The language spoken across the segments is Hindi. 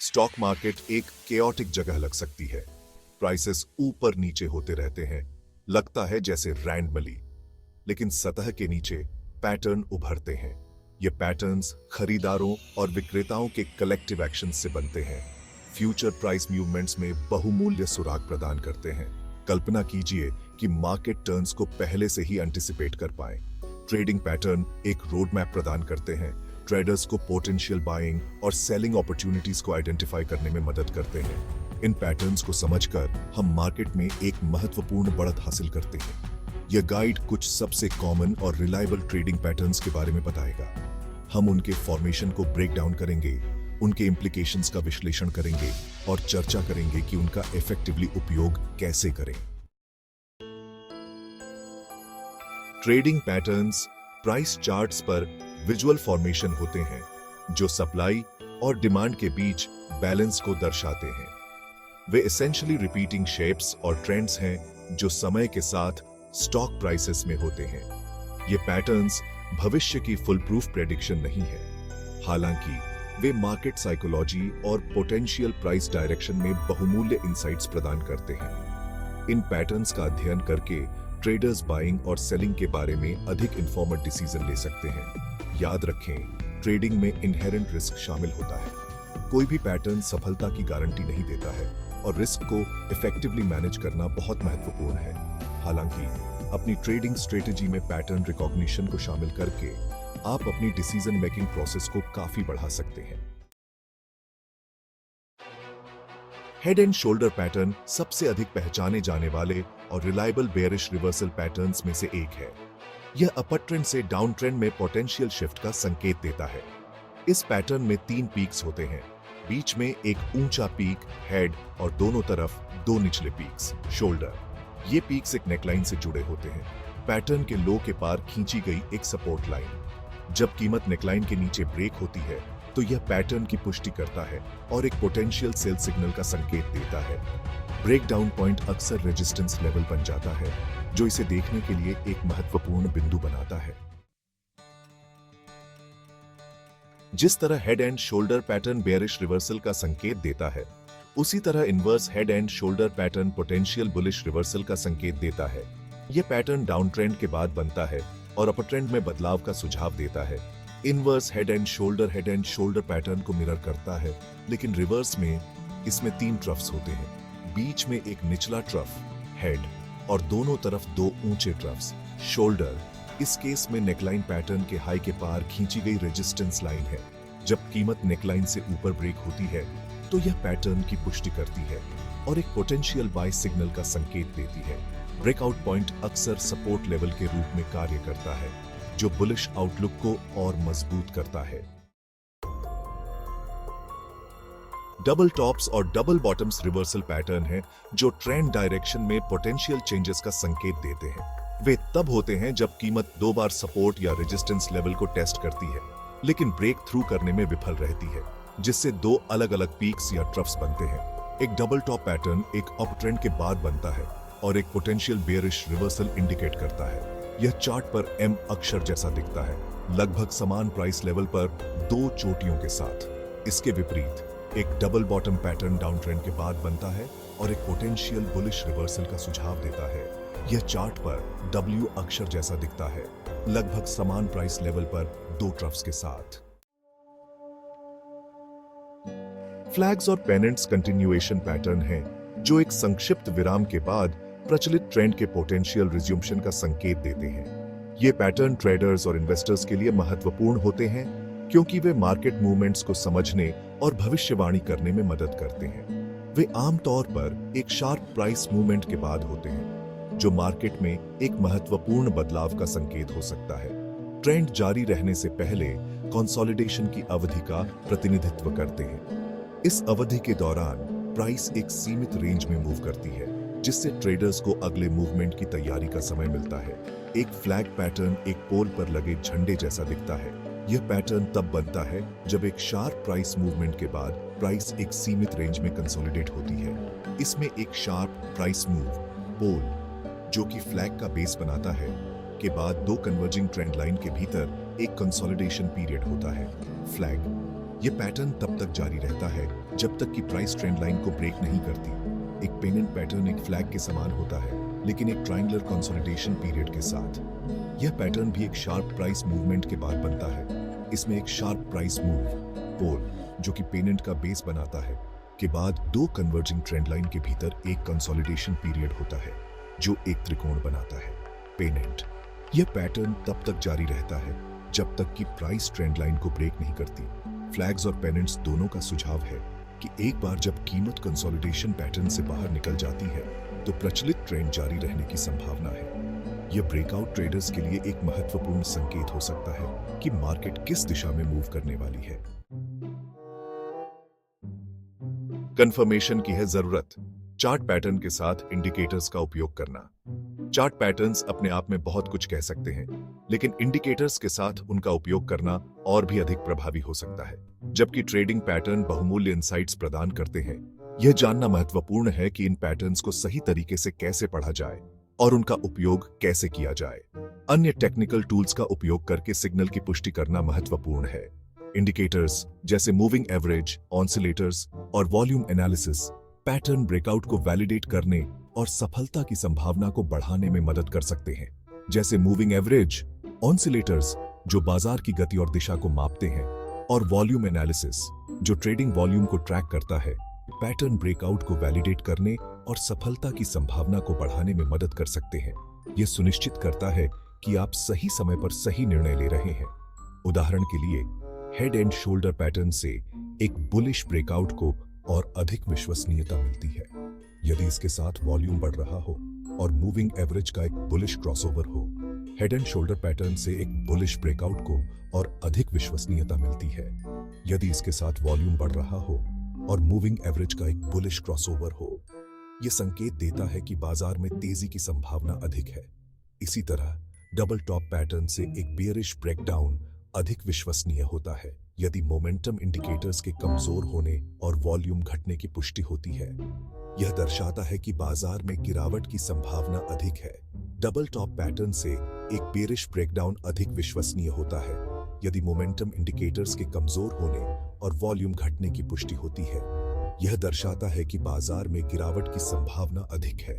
स्टॉक मार्केट एक केओटिक जगह लग सकती है। प्राइसेस ऊपर नीचे होते रहते हैं, लगता है जैसे रैंडमली, लेकिन सतह के नीचे पैटर्न उभरते हैं। ये पैटर्न्स खरीदारों और विक्रेताओं के कलेक्टिव एक्शन से बनते हैं। फ्यूचर प्राइस मूवमेंट्स में बहुमूल्य सुराग प्रदान करते हैं। कल्पना कीजिए कि मार्केट टर्न्स को पहले से ही एंटिसिपेट कर पाएं। ट्रेडिंग पैटर्न एक रोड मैप प्रदान करते हैं। ट्रेडर्स को पोटेंशियल बाइंग और सेलिंग अपॉर्चुनिटीज को आइडेंटिफाई करने में मदद करते हैं। इन पैटर्न्स को समझकर हम मार्केट में एक महत्वपूर्ण बढ़त हासिल करते हैं। यह गाइड कुछ सबसे कॉमन और रिलायबल ट्रेडिंग पैटर्न्स के बारे में बताएगा। हम उनके फॉर्मेशन को ब्रेक डाउन करेंगे, उनके इम्प्लीकेशंस का विश्लेषण करेंगे और चर्चा करेंगे कि उनका इफेक्टिवली उपयोग कैसे करें। ट्रेडिंग पैटर्न्स प्राइस चार्ट्स पर विजुअल फॉर्मेशन होते हैं जो सप्लाई और डिमांड के बीच बैलेंस को दर्शाते हैं। वे एसेंशियली रिपीटिंग शेप्स और ट्रेंड्स हैं जो समय के साथ स्टॉक प्राइसेस में होते हैं। ये पैटर्न्स भविष्य की फुल प्रूफ प्रेडिक्शन नहीं है, हालांकि वे मार्केट साइकोलॉजी और पोटेंशियल प्राइस डायरेक्शन में बहुमूल्य इंसाइट्स प्रदान करते हैं। इन पैटर्न्स का अध्ययन करके ट्रेडर्स बाइंग और सेलिंग के बारे में अधिक इन्फॉर्मेड डिसीजन ले सकते हैं। याद रखें, ट्रेडिंग में इनहेरेंट रिस्क शामिल होता है। कोई भी पैटर्न सफलता की गारंटी नहीं देता है और रिस्क को इफेक्टिवली मैनेज करना बहुत महत्वपूर्ण है। हालांकि अपनी ट्रेडिंग स्ट्रेटेजी में पैटर्न रिकॉग्निशन को शामिल करके आप अपनी डिसीजन मेकिंग प्रोसेस को काफी बढ़ा सकते हैं। हेड एंड शोल्डर पैटर्न सबसे अधिक पहचाने जाने वाले और रिलायबल बेयरिश रिवर्सल पैटर्न्स में से एक है। यह अपर ट्रेंड से डाउन ट्रेंड में पोटेंशियल शिफ्ट का संकेत देता है। इस पैटर्न में 3 पीक्स होते हैं, बीच में एक ऊंचा पीक हेड और दोनों तरफ 2 निचले पीक्स शोल्डर। ये पीक्स एक नेकलाइन से जुड़े होते हैं। पैटर्न के लो के पार खींची गई एक सपोर्ट लाइन। जब कीमत नेकलाइन के नीचे ब्रेक होती है तो यह पैटर्न की पुष्टि करता है और एक पोटेंशियल सेल सिग्नल का संकेत देता है। ब्रेक डाउन पॉइंट अक्सर रेजिस्टेंस लेवल बन जाता है, जो इसे देखने के लिए एक महत्वपूर्ण बिंदु बनाता है। जिस तरह head and shoulder pattern bearish reversal का संकेत देता है, उसी तरह inverse head and shoulder pattern potential bullish reversal का संकेत देता है। यह पैटर्न डाउन ट्रेंड के बाद बनता है और अपर ट्रेंड में बदलाव का सुझाव देता है। Inverse head and shoulder pattern को मिरर करता है, लेकिन रिवर्स में इसमें 3 ट्रफ्स होते हैं। बीच में एक निचला ट्रफ हेड और दोनों तरफ 2 ऊंचे ट्रफ्स शोल्डर। इस केस में नेकलाइन पैटर्न के हाई के पार खींची गई रेजिस्टेंस लाइन है। जब कीमत नेकलाइन से ऊपर ब्रेक होती है तो यह पैटर्न की पुष्टि करती है और एक पोटेंशियल बाय सिग्नल का संकेत देती है। ब्रेकआउट पॉइंट अक्सर सपोर्ट लेवल के रूप में कार्य करता है, जो बुलिश आउटलुक को और मजबूत करता है। डबल टॉप्स और डबल बॉटम्स रिवर्सल पैटर्न है जो ट्रेंड डायरेक्शन में पोटेंशियल चेंजेस का संकेत देते हैं। वे तब होते हैं जब कीमत 2 बार सपोर्ट या रेजिस्टेंस लेवल को टेस्ट करती है, लेकिन ब्रेक थ्रू करने में विफल रहती है, जिससे 2 अलग-अलग पीक्स या ट्रफ्स बनते हैं। एक डबल टॉप पैटर्न एक अप ट्रेंड के बाद बनता है और एक पोटेंशियल बेयरिश रिवर्सल इंडिकेट करता है। यह चार्ट पर एम अक्षर जैसा दिखता है, लगभग समान प्राइस लेवल पर 2 चोटियों के साथ। इसके विपरीत एक double bottom pattern down trend के बाद बनता है और एक पोटेंशियल बुलिश रिवर्सल का सुझाव देता है। यह चार्ट पर डब्ल्यू अक्षर जैसा दिखता है, लगभग समान प्राइस लेवल पर 2 ट्रफ्स के साथ। फ्लैग्स और पेनेंट्स कंटिन्यूएशन पैटर्न है जो एक संक्षिप्त विराम के बाद प्रचलित ट्रेंड के पोटेंशियल रिज्यूम्शन का संकेत देते हैं। ये पैटर्न ट्रेडर्स और इन्वेस्टर्स के लिए महत्वपूर्ण होते हैं क्योंकि वे मार्केट मूवमेंट्स को समझने और भविष्यवाणी करने में मदद करते हैं। वे आमतौर पर एक शार्प प्राइस मूवमेंट के बाद होते हैं, जो मार्केट में एक महत्वपूर्ण बदलाव का संकेत हो सकता है। ट्रेंड जारी रहने से पहले कंसोलिडेशन की अवधि का प्रतिनिधित्व करते हैं। इस अवधि के दौरान प्राइस एक सीमित रेंज में मूव करती है, जिससे ट्रेडर्स को अगले मूवमेंट की तैयारी का समय मिलता है। एक फ्लैग पैटर्न एक पोल पर लगे झंडे जैसा दिखता है। यह पैटर्न तब बनता है जब एक शार्प प्राइस मूवमेंट के बाद प्राइस एक सीमित रेंज में कंसोलिडेट होती है। इसमें एक शार्प प्राइस मूव पोल, जो कि फ्लैग का बेस बनाता है, के बाद 2 कन्वर्जिंग ट्रेंड लाइन के भीतर एक कंसोलिडेशन पीरियड होता है। फ्लैग ये पैटर्न तब तक जारी रहता है जब तक कि प्राइस ट्रेंड लाइन को ब्रेक नहीं करती। एक पेनेंट पैटर्न एक फ्लैग के समान होता है, लेकिन एक ट्रायंगुलर कंसोलिडेशन पीरियड के साथ। यह पैटर्न भी एक शार्प प्राइस मूवमेंट के बाद बनता है। इसमें एक शार्प प्राइस मूव पोल, जो कि पेनेंट का बेस बनाता है, के बाद दो कन्वर्जिंग ट्रेंड लाइन के भीतर एक कंसोलिडेशन पीरियड होता है जो एक त्रिकोण बनाता है, पेनेंट। यह पैटर्न तब तक जारी रहता है जब तक कि प्राइस ट्रेंड लाइन को ब्रेक नहीं करती। फ्लैग्स और पेनेंट्स दोनों का सुझाव है कि एक बार जब कीमत कंसोलिडेशन पैटर्न से बाहर निकल जाती है तो प्रचलित ट्रेंड जारी रहने की संभावना है। यह ब्रेकआउट ट्रेडर्स के लिए एक महत्वपूर्ण संकेत हो सकता है कि मार्केट किस दिशा में मूव करने वाली है। कंफर्मेशन की है जरूरत। चार्ट पैटर्न के साथ इंडिकेटर्स का उपयोग करना। चार्ट पैटर्न्स अपने आप में बहुत कुछ कह सकते हैं, लेकिन इंडिकेटर्स के साथ उनका उपयोग करना और भी अधिक प्रभावी हो सकता है। जबकि ट्रेडिंग पैटर्न बहुमूल्य इनसाइट्स प्रदान करते हैं, यह जानना महत्वपूर्ण है कि इन पैटर्न्स को सही तरीके से कैसे पढ़ा जाए और उनका उपयोग कैसे किया जाए। अन्य टेक्निकल टूल्स का उपयोग करके सिग्नल की पुष्टि करना महत्वपूर्ण है। इंडिकेटर्स जैसे मूविंग एवरेज, ऑसिलेटर्स और वॉल्यूम एनालिसिस पैटर्न ब्रेकआउट को वैलिडेट करने और सफलता की संभावना को बढ़ाने में मदद कर सकते हैं। जैसे मूविंग एवरेज, ऑसिलेटर्स जो बाजार की गति और दिशा को मापते हैं, और वॉल्यूम एनालिसिस जो ट्रेडिंग वॉल्यूम को ट्रैक करता है, पैटर्न ब्रेकआउट को वैलिडेट करने और सफलता की संभावना को बढ़ाने में मदद कर सकते हैं। यह सुनिश्चित करता है कि आप सही समय पर सही निर्णय ले रहे हैं। उदाहरण के लिए, हेड एंड शोल्डर पैटर्न से एक बुलिश ब्रेकआउट को और अधिक विश्वसनीयता मिलती है यदि इसके साथ वॉल्यूम बढ़ रहा हो और मूविंग एवरेज का एक बुलिश क्रॉसओवर हो। हेड एंड शोल्डर पैटर्न से एक बुलिश ब्रेकआउट को और अधिक विश्वसनीयता मिलती है यदि इसके साथ वॉल्यूम बढ़ रहा हो और मूविंग एवरेज का एक बुलिश क्रॉसओवर हो। यह संकेत देता है कि बाजार में तेजी की संभावना अधिक है। इसी तरह डबल टॉप पैटर्न से एक बेयरिश ब्रेकडाउन अधिक विश्वसनीय होता है यदि मोमेंटम इंडिकेटर्स के कमजोर होने और वॉल्यूम घटने की पुष्टि होती है। यह दर्शाता है कि बाजार में गिरावट की संभावना अधिक है। डबल टॉप पैटर्न से एक बेयरिश ब्रेकडाउन अधिक विश्वसनीय होता है यदि मोमेंटम इंडिकेटर्स के कमजोर होने और वॉल्यूम घटने की पुष्टि होती है। यह दर्शाता है कि बाजार में गिरावट की संभावना अधिक है।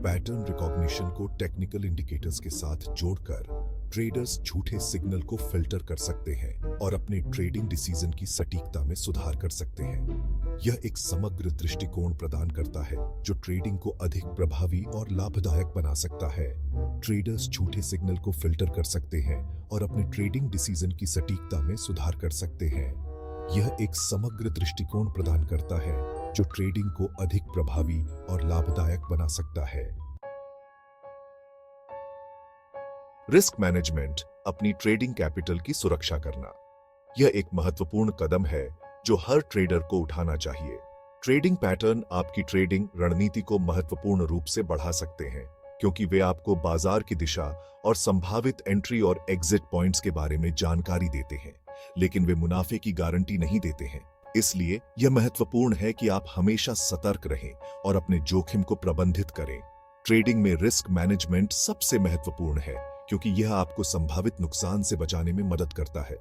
पैटर्न रिकॉग्निशन को टेक्निकल इंडिकेटर्स के साथ जोड़कर ट्रेडर्स झूठे सिग्नल को फिल्टर कर सकते हैं और अपने ट्रेडिंग डिसीजन की सटीकता में सुधार कर सकते हैं। यह एक समग्र दृष्टिकोण प्रदान करता है जो ट्रेडिंग को अधिक प्रभावी और लाभदायक बना सकता है। ट्रेडर्स झूठे सिग्नल को फिल्टर कर सकते हैं और अपने ट्रेडिंग डिसीजन की सटीकता में सुधार कर सकते हैं। यह एक समग्र दृष्टिकोण प्रदान करता है जो ट्रेडिंग को अधिक प्रभावी और लाभदायक बना सकता है। रिस्क मैनेजमेंट, अपनी ट्रेडिंग कैपिटल की सुरक्षा करना। यह एक महत्वपूर्ण कदम है जो हर ट्रेडर को उठाना चाहिए। ट्रेडिंग पैटर्न आपकी ट्रेडिंग रणनीति को महत्वपूर्ण रूप से बढ़ा सकते हैं क्योंकि वे आपको बाजार की दिशा और संभावित एंट्री और एग्जिट पॉइंट्स के बारे में जानकारी देते हैं, लेकिन वे मुनाफे की गारंटी नहीं देते हैं। इसलिए यह महत्वपूर्ण है कि आप हमेशा सतर्क रहें और अपने जोखिम को प्रबंधित करें। ट्रेडिंग में रिस्क मैनेजमेंट सबसे महत्वपूर्ण है क्योंकि यह आपको संभावित नुकसान से बचाने में मदद करता है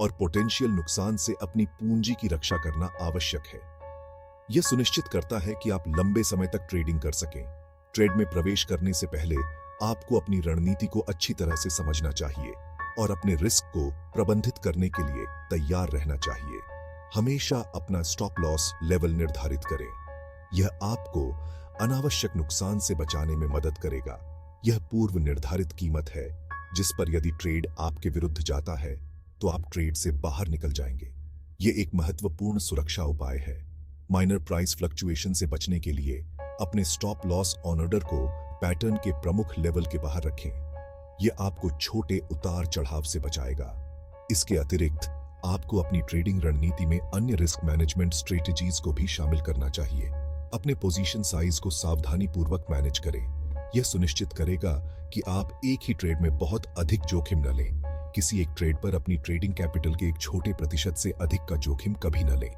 और पोटेंशियल नुकसान से अपनी पूंजी की रक्षा करना आवश्यक है। यह सुनिश्चित करता है कि आप लंबे समय तक ट्रेडिंग कर सकें। ट्रेड में प्रवेश करने से पहले आपको अपनी रणनीति को अच्छी तरह से समझना चाहिए और अपने रिस्क को प्रबंधित करने के लिए तैयार रहना चाहिए। हमेशा अपना स्टॉप लॉस लेवल निर्धारित करें। यह आपको अनावश्यक नुकसान से बचाने में मदद करेगा। यह पूर्व निर्धारित कीमत है जिस पर यदि ट्रेड आपके विरुद्ध जाता है तो आप ट्रेड से बाहर निकल जाएंगे। यह एक महत्वपूर्ण सुरक्षा उपाय है। माइनर प्राइस फ्लक्चुएशन से बचने के लिए अपने स्टॉप लॉस ऑन ऑर्डर को पैटर्न के प्रमुख लेवल के बाहर रखें। यह आपको छोटे उतार चढ़ाव से बचाएगा। इसके अतिरिक्त आपको अपनी ट्रेडिंग रणनीति में अन्य रिस्क मैनेजमेंट स्ट्रेटेजीज को भी शामिल करना चाहिए। अपने पोजीशन साइज को सावधानी पूर्वक मैनेज करें। यह सुनिश्चित करेगा कि आप एक ही ट्रेड में बहुत अधिक जोखिम न लें। किसी एक ट्रेड पर अपनी ट्रेडिंग कैपिटल के एक छोटे प्रतिशत से अधिक का जोखिम कभी न लें।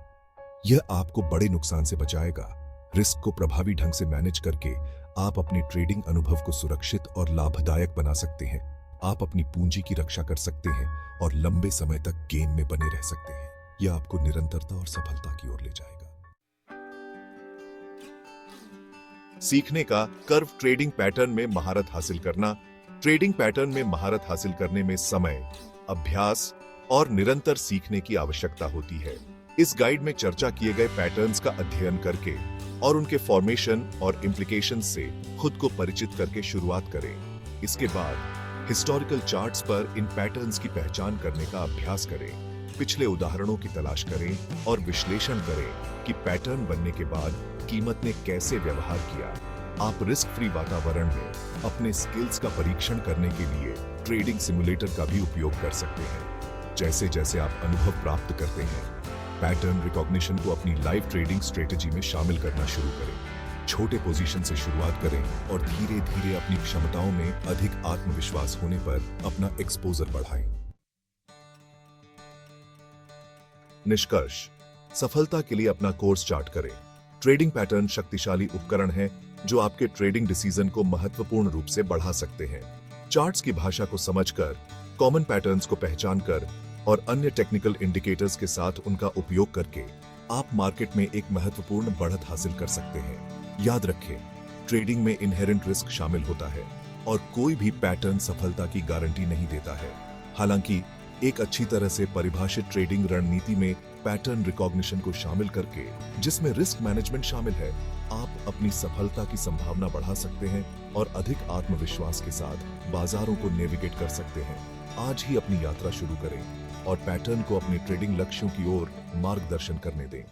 यह आपको बड़े नुकसान से बचाएगा। रिस्क को प्रभावी ढंग से मैनेज करके आप अपने ट्रेडिंग अनुभव को सुरक्षित और लाभदायक बना सकते हैं। आप अपनी पूंजी की रक्षा कर सकते हैं और लंबे समय तक गेम में बने रह सकते हैं। यह आपको निरंतरता और सफलता की ओर ले जाएगा। सीखने का कर्व ट्रेडिंग पैटर्न में महारत हासिल करना। ट्रेडिंग पैटर्न में महारत हासिल करने में समय, अभ्यास और निरंतर सीखने की आवश्यकता होती है। इस गाइड में चर्चा किए गए पैटर्न्स का अध्ययन करके और उनके फॉर्मेशन और इम्प्लीकेशन से खुद को परिचित करके शुरुआत करें। इसके बाद हिस्टोरिकल चार्ट्स पर इन पैटर्न्स की पहचान करने का अभ्यास करें। पिछले उदाहरणों की तलाश करें और विश्लेषण करें कि पैटर्न बनने के बाद कीमत ने कैसे व्यवहार किया। आप रिस्क फ्री वातावरण में अपने स्किल्स का परीक्षण करने के लिए ट्रेडिंग सिमुलेटर का भी उपयोग कर सकते हैं। जैसे जैसे आप अनुभव प्राप्त करते हैं, पैटर्न रिकॉग्निशन को अपनी लाइव ट्रेडिंग स्ट्रेटेजी में शामिल करना शुरू करें। छोटे पोजीशन से शुरुआत करें और धीरे धीरे अपनी क्षमताओं में अधिक आत्मविश्वास होने पर अपना एक्सपोजर बढ़ाएं। निष्कर्ष, सफलता के लिए अपना कोर्स चार्ट करें। ट्रेडिंग पैटर्न शक्तिशाली उपकरण है जो आपके ट्रेडिंग डिसीजन को महत्वपूर्ण रूप से बढ़ा सकते हैं। चार्ट्स की भाषा को समझकर, कॉमन पैटर्न्स को पहचानकर और अन्य टेक्निकल इंडिकेटर्स के साथ उनका उपयोग करके आप मार्केट में एक महत्वपूर्ण बढ़त हासिल कर सकते हैं। याद रखें, ट्रेडिंग में इनहेरेंट रिस्क शामिल होता है और कोई भी पैटर्न सफलता की गारंटी नहीं देता है। हालांकि एक अच्छी तरह से परिभाषित ट्रेडिंग रणनीति में पैटर्न रिकॉग्निशन को शामिल करके, जिसमें रिस्क मैनेजमेंट शामिल है, आप अपनी सफलता की संभावना बढ़ा सकते हैं और अधिक आत्मविश्वास के साथ बाजारों को नेविगेट कर सकते हैं। आज ही अपनी यात्रा शुरू करें और पैटर्न को अपने ट्रेडिंग लक्ष्यों की ओर मार्गदर्शन करने दें।